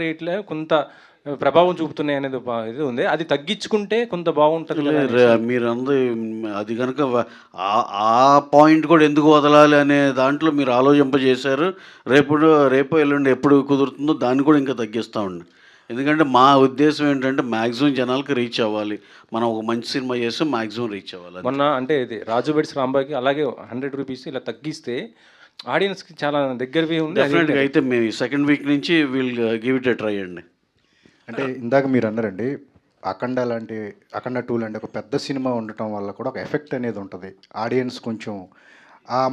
రేట్లే కొంత ప్రభావం చూపుతున్నాయి అనేది ఇది ఉంది. అది తగ్గించుకుంటే కొంత బాగుంటది కదా మీరందరూ అది కనుక ఆ ఆ పాయింట్ కూడా ఎందుకు వదలాలి అనే దాంట్లో మీరు ఆలోచింపజేశారు. రేపో ఎల్లుండి ఎప్పుడు కుదురుతుందో దాన్ని కూడా ఇంకా తగ్గిస్తామండి. ఎందుకంటే మా ఉద్దేశం ఏంటంటే మ్యాక్సిమం జనాలకి రీచ్ అవ్వాలి. మనం ఒక మంచి సినిమా చేస్తే మ్యాక్సిమం రీచ్ అవ్వాలి. మొన్న అంటే ఇది 'రాజు వెడ్స్ రాంబాయ్‌కి' అలాగే ₹100 ఇలా తగ్గిస్తే ఆడియన్స్‌కి చాలా దగ్గరవి ఉంది. డెఫినెట్‌గా అయితే మేము సెకండ్ వీక్ నుంచి will give it a try అండి. అంటే ఇందాక మీరు అన్నారండి, 'అఖండ 2' లాంటి ఒక పెద్ద సినిమా ఉండటం వల్ల కూడా ఒక ఎఫెక్ట్ అనేది ఉంటుంది. ఆడియన్స్ కొంచెం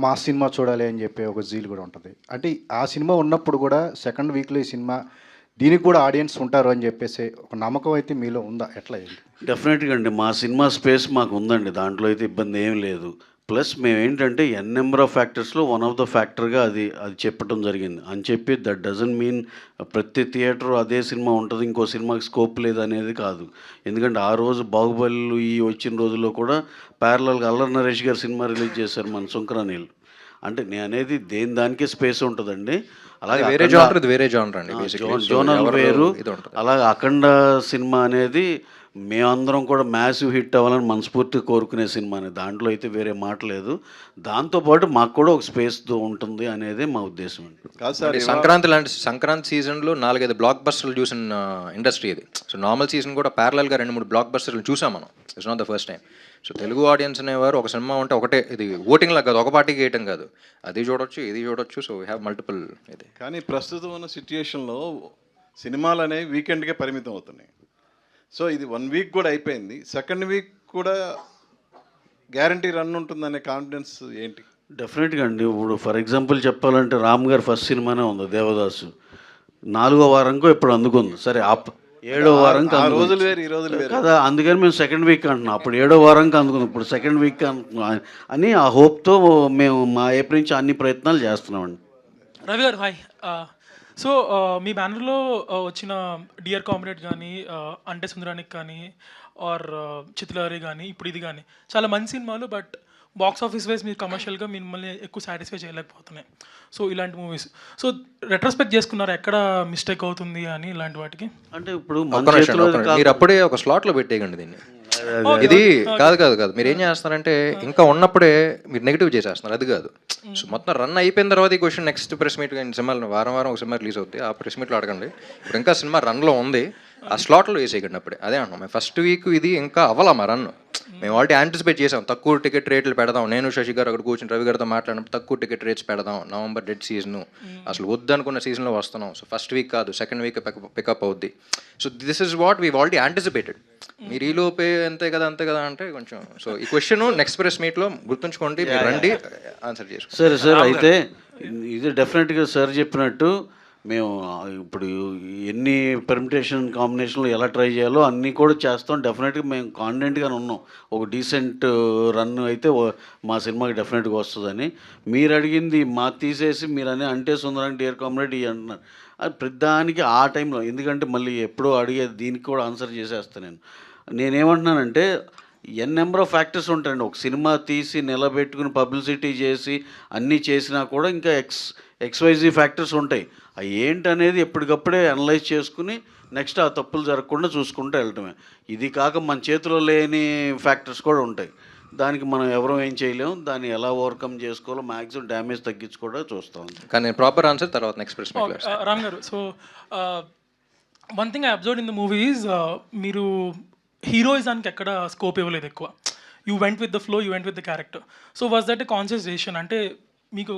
మా సినిమా చూడాలి అని చెప్పి ఒక జీల్ కూడా ఉంటుంది. అంటే ఆ సినిమా ఉన్నప్పుడు కూడా సెకండ్ వీక్లో ఈ సినిమా దీనికి కూడా ఆడియన్స్ ఉంటారు అని చెప్పేసి ఒక నమ్మకం అయితే మీలో ఉందా? ఎట్లా ఏంటి? డెఫినెట్‌గా అండి. మా సినిమా స్పేస్ మాకు ఉందండి. దాంట్లో అయితే ఇబ్బంది ఏం లేదు. ప్లస్ మేమేంటంటే నెంబర్ ఆఫ్ ఫ్యాక్టర్స్‌లో వన్ ఆఫ్ ద ఫ్యాక్టర్‌గా అది చెప్పటం జరిగింది. అని చెప్పి దట్ డజంట్ మీన్ ప్రతి థియేటర్ అదే సినిమా ఉంటది. ఇంకో సినిమాకి స్కోప్ లేదనేది కాదు. ఎందుకంటే ఆ రోజు 'బాహుబలిలు' వచ్చిన రోజుల్లో కూడా ప్యారలల్‌గా 'అల్లరి నరేష్' గారి సినిమా రిలీజ్ చేశారు మన 'సుంకరనీలు'. అంటే నేననేది దేని దానికే స్పేస్ ఉంటదండి. అలాగే వేరే జానర్ ఇది వేరే జానర్ అండి. జోనల్ వేరు. అలాగే 'అఖండ' సినిమా అనేది మేమందరం కూడా మ్యాసివ్ హిట్ అవ్వాలని మనస్ఫూర్తిగా కోరుకునే సినిమాని. దాంట్లో అయితే వేరే మాట లేదు. దాంతోపాటు మాకు కూడా ఒక స్పేస్ ఉంటుంది అనేది మా ఉద్దేశం అండి. కాదు సార్, సంక్రాంతి సీజన్లో 4-5 బ్లాక్ బస్టర్లు చూసిన ఇండస్ట్రీ ఇది. సో నార్మల్ సీజన్ కూడా ప్యారలల్గా 2-3 బ్లాక్ బస్టర్లు చూసాం మనం. It's not the first time. So Telugu audience అనేవారు ఒక సినిమా ఉంటే ఒకటే, ఇది ఓటింగ్ లాగా కాదు, ఒక పార్టీకి వేయటం కాదు, అది చూడొచ్చు ఇది చూడొచ్చు. So we have multiple. ఇది కానీ ప్రస్తుతం ఉన్న సిచ్యుయేషన్లో సినిమాలు అనేవి వీకెండ్కే పరిమితం అవుతున్నాయి. సో ఇది 1 వీక్ కూడా అయిపోయింది. సెకండ్ వీక్ కూడా గ్యారంటీ రన్ ఉంటుందనే కాన్ఫిడెన్స్ ఏంటి? డెఫినెట్గా అండి. ఇప్పుడు ఫర్ ఎగ్జాంపుల్ చెప్పాలంటే రామ్ గారి ఫస్ట్ సినిమానే ఉంది 'దేవదాసు'. 4వ వారంకో ఇప్పుడు అందుకుంది. సరే 7వ వారంకి రోజులు వేరు, ఈ రోజులు వేరు కదా. అందుకని మేము సెకండ్ వీక్ అంటున్నాం. అప్పుడు 7వ వారంకి అందుకుంది, ఇప్పుడు సెకండ్ వీక్ అని ఆ హోప్తో మేము మా ఏప్రిల్ నుంచి అన్ని ప్రయత్నాలు చేస్తున్నామండి. రవి గారు హాయ్. సో మీ బ్యానర్లో వచ్చిన డియర్ కామ్రేడ్ కానీ, అంటే సుందరానికి కానీ, ఆర్ చిత్రలహరి కానీ, ఇప్పుడు ఇది కానీ చాలా మంచి సినిమాలు. బట్ బాక్స్ ఆఫీస్ వైజ్ మీరు కమర్షియల్గా మిమ్మల్ని ఎక్కువ సాటిస్ఫై చేయలేకపోతున్నాయి. సో ఇలాంటి మూవీస్ సో రెట్రోస్పెక్ట్ చేసుకున్నారు ఎక్కడ మిస్టేక్ అవుతుంది అని ఇలాంటి వాటికి? అంటే ఇప్పుడు మీరు అప్పుడే ఒక స్లాట్లో పెట్టేయండి దీన్ని. ఇది కాదు మీరు ఏం చేస్తున్నారంటే ఇంకా ఉన్నప్పుడే మీరు నెగిటివ్ చేసేస్తున్నారు. అది కాదు. సో మొత్తం రన్ అయిపోయిన తర్వాత ఈ క్వశ్చన్ నెక్స్ట్ ప్రెస్ మీట్ సినిమాలు వారం ఒక సినిమా రిలీజ్ అవుతుంది, ఆ ప్రెస్ మీట్లో అడగండి. ఇప్పుడు ఇంకా సినిమా రన్లో ఉంది, ఆ స్లాట్లో వేసేయకండి అప్పుడే. అదే అంటున్నాం, మేము ఫస్ట్ వీక్ ఇది ఇంకా అవ్వాలా మా రన్. మేము ఆల్రెడీ యాంటిసిపేట్ చేసాం, తక్కువ టికెట్ రేట్లు పెడదాం. నేను శశి గారు అక్కడ కూర్చొని రవి గారితో మాట్లాడినప్పుడు తక్కువ టికెట్ రేట్స్ పెడదాం, నవంబర్ డెడ్ సీజన్, అసలు వద్దనుకున్న సీజన్లో వస్తున్నాం. సో ఫస్ట్ వీక్ కాదు, సెకండ్ వీక్ పికప్ అవుద్ది. So this is what we already anticipated. మీరు ఈలోపే అంతే కదా అంటే కొంచెం. సో ఈ క్వశ్చన్ నెక్స్ట్ ప్రెస్ మీట్లో గుర్తుంచుకోండి, మీరు రండి ఆన్సర్ చేసుకోండి. సరే సార్, అయితే ఇది డెఫినెట్గా సార్ చెప్పినట్టు మేము ఇప్పుడు ఎన్ని పెర్మిటేషన్ కాంబినేషన్లు ఎలా ట్రై చేయాలో అన్నీ కూడా చేస్తాం. డెఫినెట్గా మేము కాన్ఫిడెంట్గానే ఉన్నాం. ఒక డీసెంట్ రన్ అయితే మా సినిమాకి డెఫినెట్గా వస్తుందని. మీరు అడిగింది తీసేసి మీరు అంటే సుందరానికి డియర్ కామ్రేడ్ ఇవి అంటున్నారు. అది ప్రతిదానికి ఆ టైంలో, ఎందుకంటే మళ్ళీ ఎప్పుడో అడిగేది దీనికి కూడా ఆన్సర్ చేసేస్తాను. నేనేమంటున్నానంటే నెంబర్ ఆఫ్ ఫ్యాక్టర్స్ ఉంటాయండి. ఒక సినిమా తీసి నిలబెట్టుకుని పబ్లిసిటీ చేసి అన్నీ చేసినా కూడా ఇంకా XYZ ఫ్యాక్టర్స్ ఉంటాయి. అవి ఏంటనేది ఎప్పటికప్పుడే అనలైజ్ చేసుకుని నెక్స్ట్ ఆ తప్పులు జరగకుండా చూసుకుంటూ వెళ్ళటమే. ఇది కాక మన చేతిలో లేని ఫ్యాక్టర్స్ కూడా ఉంటాయి. దానికి మనం ఎవరూ ఏం చేయలేము. దాన్ని ఎలా ఓవర్కమ్ చేసుకోవాలో మ్యాక్సిమం డ్యామేజ్ తగ్గించుకోవడం చూస్తాం. కానీ ప్రాపర్ ఆన్సర్ తర్వాత నెక్స్ట్ ప్రశ్న. రామ్ గారు, so one thing I observe in the movies, మీరు హీరోయిజానికి ఎక్కడ స్కోప్ ఇవ్వలేదు ఎక్కువ. You went with the flow, you went with the character. So was that a conscious decision? అంటే మీకు